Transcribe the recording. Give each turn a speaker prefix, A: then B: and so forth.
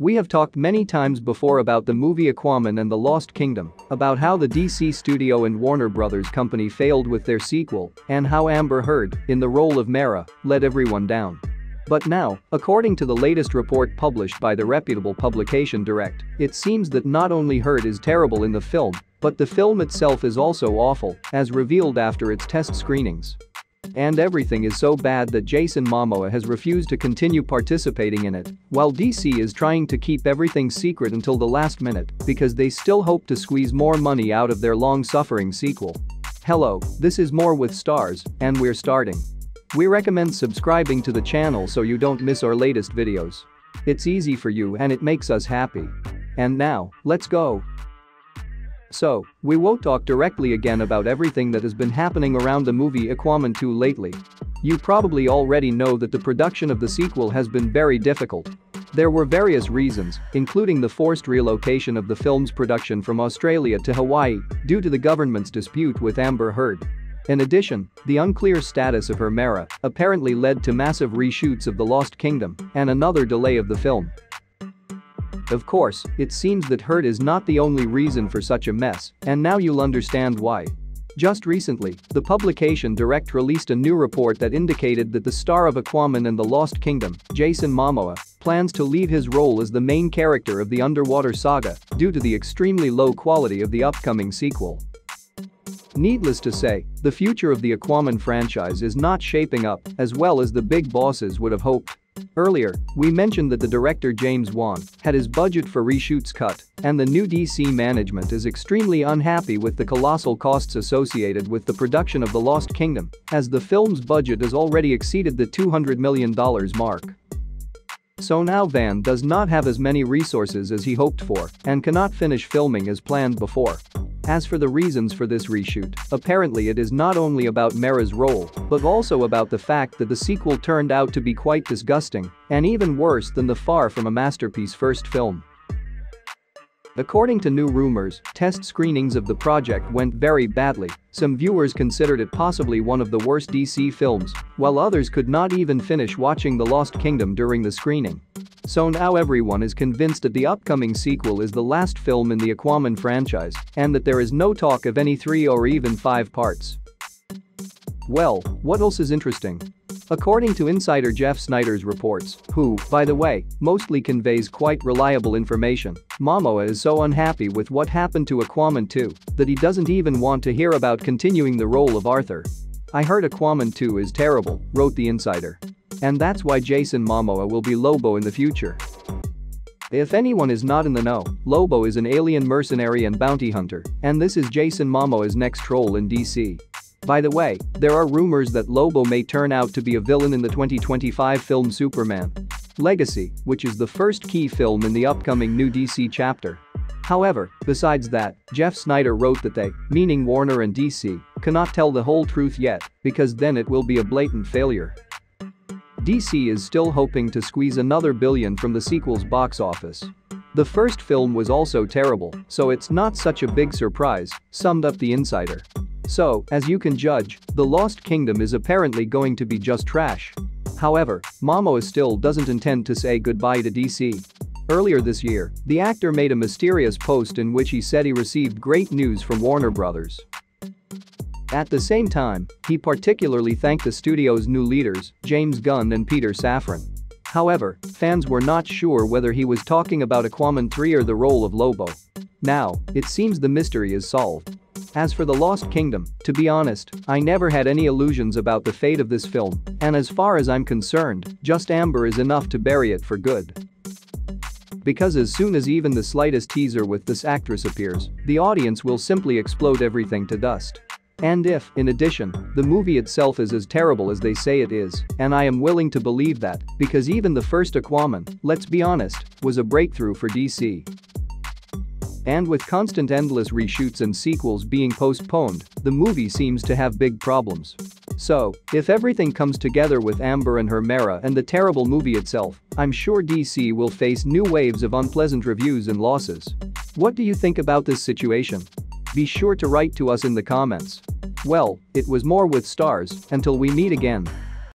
A: We have talked many times before about the movie Aquaman and the Lost Kingdom, about how the DC studio and Warner Brothers company failed with their sequel, and how Amber Heard, in the role of Mera, let everyone down. But now, according to the latest report published by the reputable publication Direct, it seems that not only Heard is terrible in the film, but the film itself is also awful, as revealed after its test screenings. And everything is so bad that Jason Momoa has refused to continue participating in it, while DC is trying to keep everything secret until the last minute because they still hope to squeeze more money out of their long-suffering sequel. Hello, this is More with Stars, and we're starting. We recommend subscribing to the channel so you don't miss our latest videos. It's easy for you and it makes us happy. And now, let's go. So, we won't talk directly again about everything that has been happening around the movie Aquaman 2 lately. You probably already know that the production of the sequel has been very difficult. There were various reasons, including the forced relocation of the film's production from Australia to Hawaii due to the government's dispute with Amber Heard. In addition, the unclear status of her Mera apparently led to massive reshoots of The Lost Kingdom and another delay of the film. Of course, it seems that Heard is not the only reason for such a mess, and now you'll understand why. Just recently, the publication Direct released a new report that indicated that the star of Aquaman and the Lost Kingdom, Jason Momoa, plans to leave his role as the main character of the underwater saga due to the extremely low quality of the upcoming sequel. Needless to say, the future of the Aquaman franchise is not shaping up as well as the big bosses would have hoped. Earlier, we mentioned that the director James Wan had his budget for reshoots cut, and the new DC management is extremely unhappy with the colossal costs associated with the production of The Lost Kingdom, as the film's budget has already exceeded the $200 million mark. So now Van does not have as many resources as he hoped for and cannot finish filming as planned before. As for the reasons for this reshoot, apparently it is not only about Mera's role, but also about the fact that the sequel turned out to be quite disgusting and even worse than the far from a masterpiece first film. According to new rumors, test screenings of the project went very badly. Some viewers considered it possibly one of the worst DC films, while others could not even finish watching The Lost Kingdom during the screening. So now everyone is convinced that the upcoming sequel is the last film in the Aquaman franchise and that there is no talk of any 3 or even 5 parts. Well, what else is interesting? According to insider Jeff Snyder's reports, who, by the way, mostly conveys quite reliable information, Momoa is so unhappy with what happened to Aquaman 2 that he doesn't even want to hear about continuing the role of Arthur. "I heard Aquaman 2 is terrible," wrote the insider. And that's why Jason Momoa will be Lobo in the future. If anyone is not in the know, Lobo is an alien mercenary and bounty hunter, and this is Jason Momoa's next role in DC. By the way, there are rumors that Lobo may turn out to be a villain in the 2025 film Superman Legacy, which is the first key film in the upcoming new DC chapter. However, besides that, Jeff Snyder wrote that they, meaning Warner and DC, cannot tell the whole truth yet because then it will be a blatant failure. DC is still hoping to squeeze another billion from the sequel's box office. The first film was also terrible, so it's not such a big surprise, summed up the insider. So, as you can judge, The Lost Kingdom is apparently going to be just trash. However, Momoa still doesn't intend to say goodbye to DC. Earlier this year, the actor made a mysterious post in which he said he received great news from Warner Brothers. At the same time, he particularly thanked the studio's new leaders, James Gunn and Peter Safran. However, fans were not sure whether he was talking about Aquaman 3 or the role of Lobo. Now, it seems the mystery is solved. As for The Lost Kingdom, to be honest, I never had any illusions about the fate of this film, and as far as I'm concerned, just Amber is enough to bury it for good. Because as soon as even the slightest teaser with this actress appears, the audience will simply explode everything to dust. And if, in addition, the movie itself is as terrible as they say it is, and I am willing to believe that, because even the first Aquaman, let's be honest, was a breakthrough for DC. And with constant endless reshoots and sequels being postponed, the movie seems to have big problems. So, if everything comes together with Amber and her Mera and the terrible movie itself, I'm sure DC will face new waves of unpleasant reviews and losses. What do you think about this situation? Be sure to write to us in the comments. Well, it was More with Stars, until we meet again.